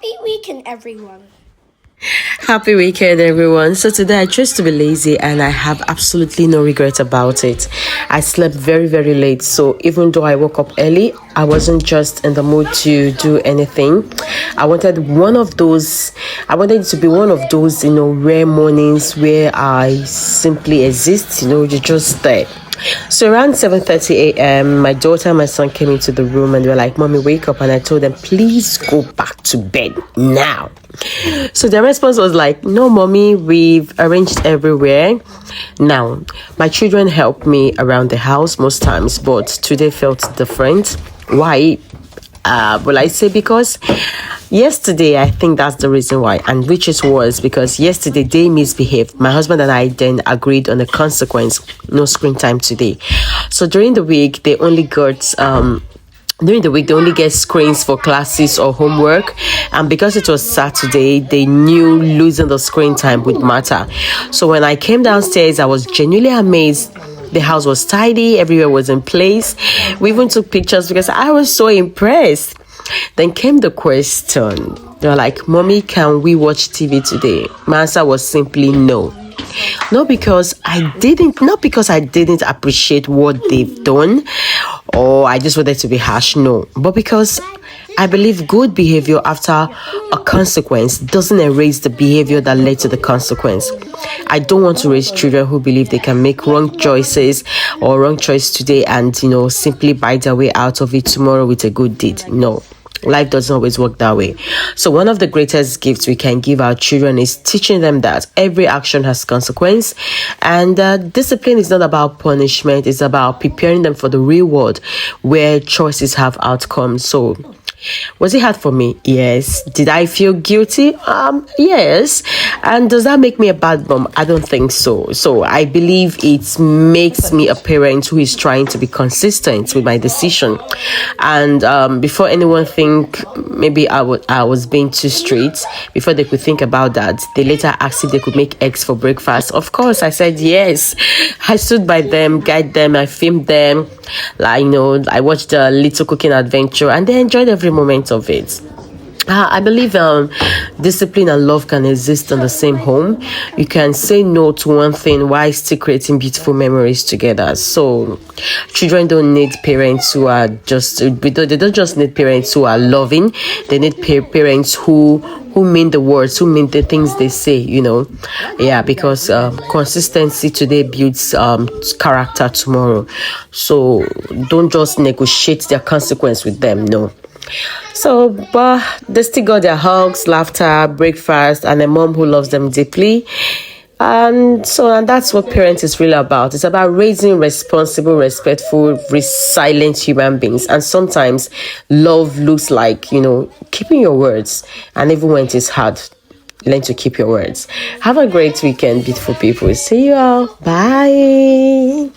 Happy weekend, everyone. Happy weekend, everyone. So today I chose to be lazy and I have absolutely no regret about it. I slept very, very late. So even though I woke up early, I wasn't just in the mood to do anything. I wanted it to be one of those, rare mornings where I simply exist, you're just there. So around 7:30 a.m., my daughter and my son came into the room and they were like, "Mommy, wake up." And I told them, "Please go back to bed now." So their response was like, "No, Mommy, we've arranged everywhere." Now, my children help me around the house most times, but today felt different. Why? Will I say because yesterday, I think that's the reason why, and which it was because yesterday they misbehaved. My husband and I then agreed on a consequence: no screen time today. So during the week, they only get screens for classes or homework, and because it was Saturday, they knew losing the screen time would matter. So when I came downstairs, I was genuinely amazed. The house was tidy, everywhere was in place. We even took pictures because I was so impressed. Then came the question. They were like, "Mommy, can we watch TV today?" My answer was simply no. Not because I didn't appreciate what they've done or I just wanted to be harsh, no. But because I believe good behavior after a consequence doesn't erase the behavior that led to the consequence. I don't want to raise children who believe they can make wrong choices or wrong choice today and, simply bite their way out of it tomorrow with a good deed. No. Life doesn't always work that way. So one of the greatest gifts we can give our children is teaching them that every action has consequence, and discipline is not about punishment. It's about preparing them for the real world where choices have outcomes. So was it hard for me? Yes. Did I feel guilty? Yes. And does that make me a bad mom? I don't think so. So I believe it makes me a parent who is trying to be consistent with my decision. And before anyone think maybe I was being too strict, before they could think about that, they later asked if they could make eggs for breakfast. Of course, I said yes. I stood by them, guide them, I filmed them. I watched a little cooking adventure and they enjoyed every moment of it. I believe discipline and love can exist in the same home. You can say no to one thing while still creating beautiful memories together. So children don't need parents who are they don't just need parents who are loving. They need parents who mean the words, who mean the things they say, Yeah, because consistency today builds character tomorrow. So don't just negotiate their consequence with them, no. So, but they still got their hugs, laughter, breakfast, and a mom who loves them deeply. And that's what parents is really about. It's about raising responsible, respectful, resilient human beings. And sometimes love looks like, keeping your words. And even when it is hard, learn to keep your words. Have a great weekend, beautiful people. See you all. Bye.